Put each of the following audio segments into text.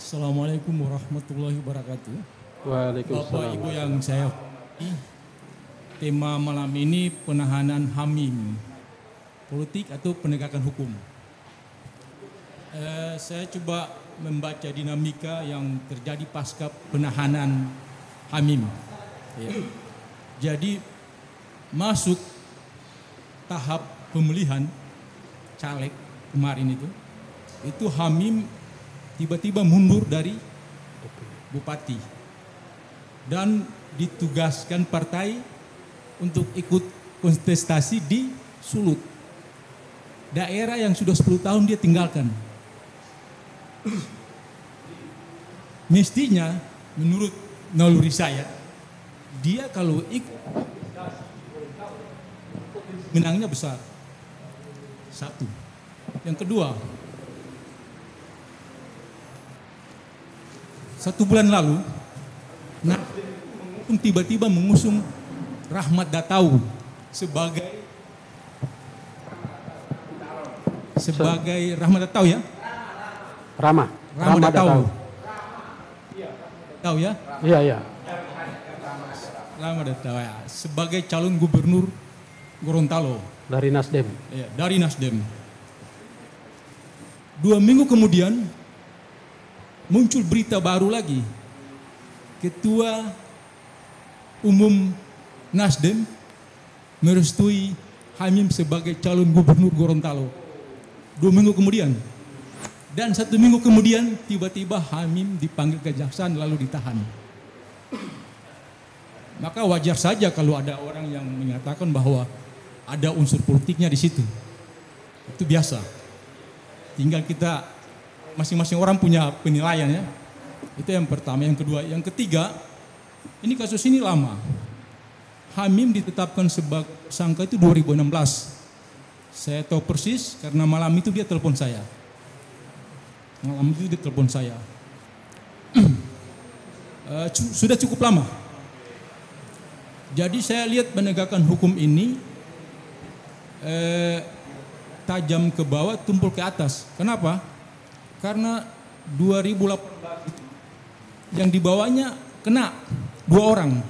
Assalamualaikum warahmatullahi wabarakatuh. Bapak Waalaikumsalam. Ibu yang saya hormati, tema malam ini penahanan Hamim, politik atau penegakan hukum. Saya coba membaca dinamika yang terjadi pasca penahanan Hamim. Ya. Jadi masuk tahap pemilihan caleg kemarin itu Hamim tiba-tiba mundur dari bupati dan ditugaskan partai untuk ikut kontestasi di Sulut, daerah yang sudah 10 tahun dia tinggalkan. Mestinya menurut naluri saya, dia kalau ikut menangnya besar. Satu. Yang kedua, 1 bulan lalu, tiba-tiba mengusung Rahmat Datau sebagai Rahmat Datau ya? Rama Datau. Tahu ya? Iya. Rahmat Datau ya, sebagai calon gubernur Gorontalo. Dari Nasdem. Ya, dari Nasdem. 2 minggu kemudian muncul berita baru lagi. Ketua Umum Nasdem merestui Hamim sebagai calon gubernur Gorontalo. 2 minggu kemudian. Dan 1 minggu kemudian tiba-tiba Hamim dipanggil kejaksaan lalu ditahan. Maka wajar saja kalau ada orang yang menyatakan bahwa ada unsur politiknya di situ. Itu biasa. Tinggal kita masing-masing orang punya penilaian ya. Itu yang pertama. Yang kedua, yang ketiga, ini kasus ini lama. Hamim ditetapkan sebagai tersangka itu 2016. Saya tahu persis karena malam itu dia telepon saya. Sudah cukup lama. Jadi saya lihat penegakan hukum ini tajam ke bawah, tumpul ke atas. Kenapa? Karena 2018 yang di bawahnya kena 2 orang,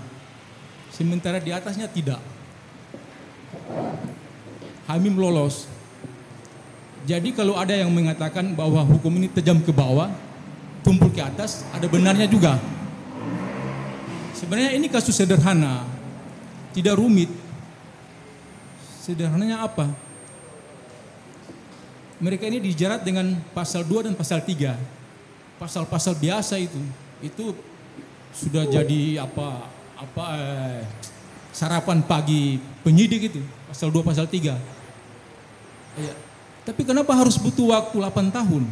sementara di atasnya tidak. Hamim lolos. Jadi kalau ada yang mengatakan bahwa hukum ini tajam ke bawah, tumpul ke atas, ada benarnya juga. Sebenarnya ini kasus sederhana, tidak rumit. Sederhananya apa? Mereka ini dijerat dengan pasal 2 dan pasal 3. Pasal-pasal biasa itu sudah jadi sarapan pagi penyidik itu, pasal 2, pasal 3. Ya. Tapi kenapa harus butuh waktu 8 tahun?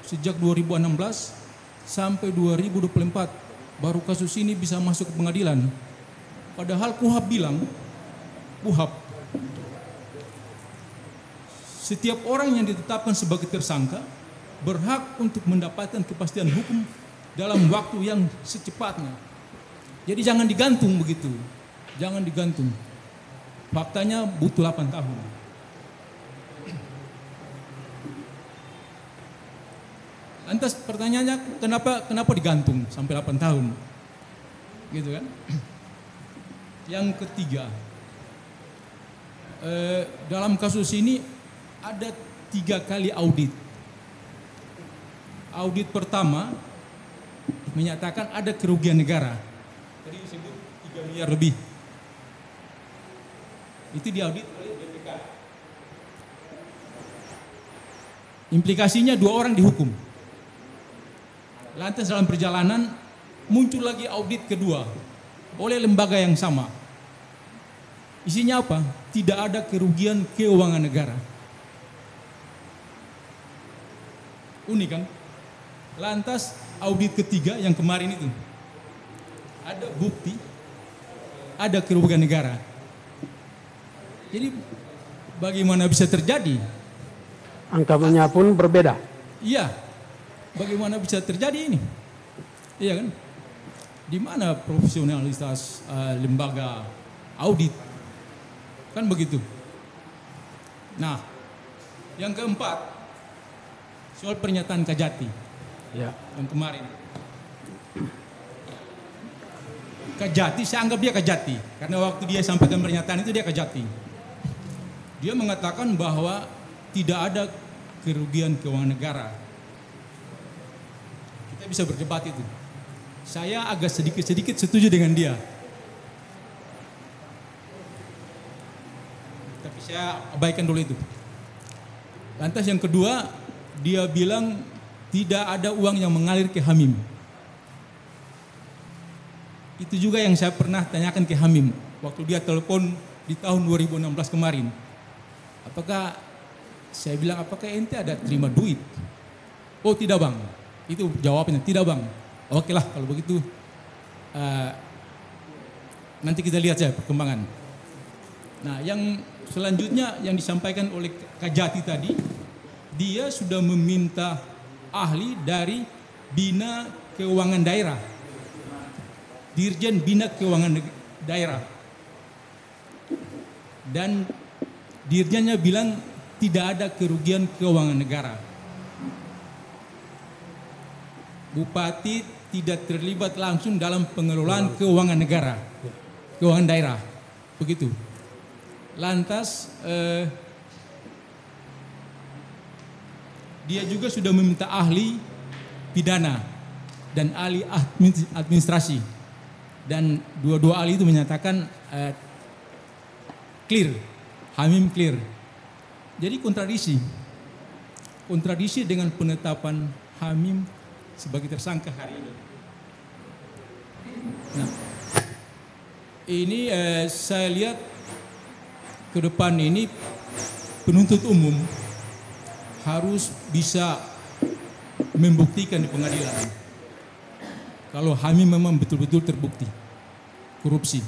Sejak 2016 sampai 2024 baru kasus ini bisa masuk ke pengadilan. Padahal KUHAP bilang, setiap orang yang ditetapkan sebagai tersangka berhak untuk mendapatkan kepastian hukum dalam waktu yang secepatnya. Jadi jangan digantung begitu. Jangan digantung. Faktanya butuh 8 tahun. Lantas pertanyaannya kenapa digantung sampai 8 tahun? Gitu kan? Yang ketiga, dalam kasus ini ada 3 kali audit. Audit pertama menyatakan ada kerugian negara. Tadi disebut 3 miliar lebih. Itu diaudit oleh BPK. Implikasinya 2 orang dihukum. Lantas dalam perjalanan muncul lagi audit kedua oleh lembaga yang sama. Isinya apa? Tidak ada kerugian keuangan negara. Unik kan? Lantas audit ketiga yang kemarin itu ada bukti, ada kerugian negara. Jadi bagaimana bisa terjadi? Angkanya pun berbeda. Iya, bagaimana bisa terjadi ini? Iya kan? Di mana profesionalitas lembaga audit? Kan begitu. Nah, yang keempat, soal pernyataan Kajati. Ya. yang kemarin. Kejati, saya anggap dia kejati. Karena waktu dia sampaikan pernyataan itu dia kejati. Dia mengatakan bahwa tidak ada kerugian keuangan negara. Kita bisa berdebat itu. Saya agak sedikit-sedikit setuju dengan dia. Tapi saya abaikan dulu itu. Lantas yang kedua, dia bilang tidak ada uang yang mengalir ke Hamim. Itu juga yang saya pernah tanyakan ke Hamim waktu dia telepon di tahun 2016 kemarin. Saya bilang apakah ente ada terima duit? Oh tidak bang, itu jawabnya tidak bang. Oke lah kalau begitu nanti kita lihat saja perkembangan. Nah yang selanjutnya yang disampaikan oleh Kajati tadi, dia sudah meminta ahli dari Bina Keuangan Daerah, Dirjen Bina Keuangan Daerah, dan dirjennya bilang tidak ada kerugian keuangan negara. Bupati tidak terlibat langsung dalam pengelolaan keuangan negara, keuangan daerah, begitu. Lantas dia juga sudah meminta ahli pidana dan ahli administrasi, dan dua-dua ahli itu menyatakan clear, Hamim clear. Jadi kontradisi dengan penetapan Hamim sebagai tersangka hari ini. Nah, ini saya lihat ke depan ini penuntut umum harus bisa membuktikan di pengadilan kalau Hamim memang betul-betul terbukti korupsi.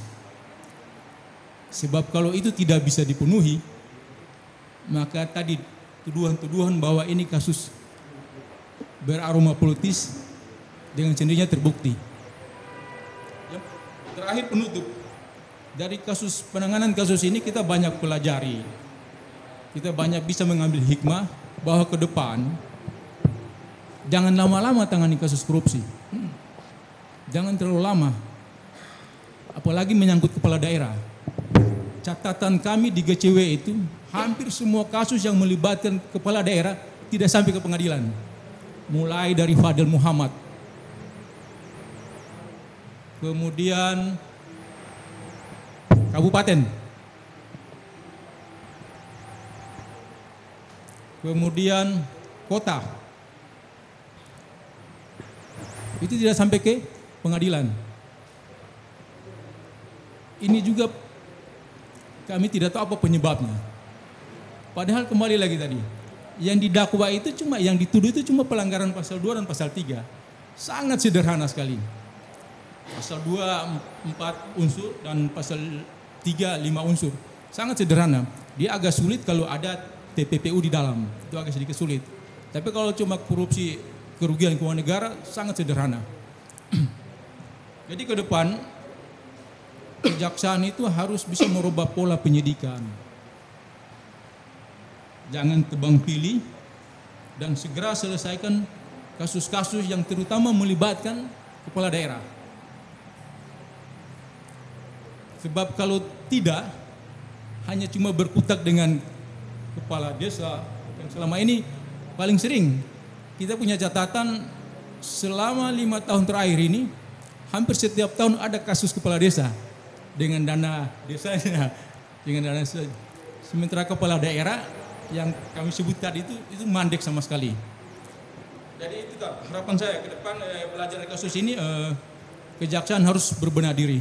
Sebab kalau itu tidak bisa dipenuhi, maka tadi tuduhan-tuduhan bahwa ini kasus beraroma politis dengan sendirinya terbukti. Terakhir penutup, dari penanganan kasus ini kita banyak pelajari, kita banyak bisa mengambil hikmah bahwa ke depan jangan lama-lama tangani kasus korupsi, jangan terlalu lama, apalagi menyangkut kepala daerah. Catatan kami di GCW itu hampir semua kasus yang melibatkan kepala daerah tidak sampai ke pengadilan, mulai dari Fadil Muhammad, kemudian kabupaten, kemudian kota, itu tidak sampai ke pengadilan. Ini juga kami tidak tahu apa penyebabnya. Padahal kembali lagi tadi, yang didakwa itu yang dituduh itu cuma pelanggaran pasal 2 dan pasal 3. Sangat sederhana sekali. Pasal 2 4 unsur dan pasal 3 5 unsur. Sangat sederhana. Dia agak sulit kalau ada TPPU di dalam. Itu agak sedikit sulit. Tapi kalau cuma korupsi kerugian keuangan negara sangat sederhana. Jadi ke depan kejaksaan itu harus bisa merubah pola penyidikan. Jangan tebang pilih dan segera selesaikan kasus-kasus yang terutama melibatkan kepala daerah. Sebab kalau tidak, hanya cuma berkutat dengan kepala desa yang selama ini paling sering. Kita punya catatan selama 5 tahun terakhir ini, hampir setiap tahun ada kasus kepala desa dengan dana desanya, dengan dana sementara kepala daerah yang kami sebut tadi itu mandek sama sekali. Jadi itu harapan saya ke depan belajar dari kasus ini, kejaksaan harus berbenah diri.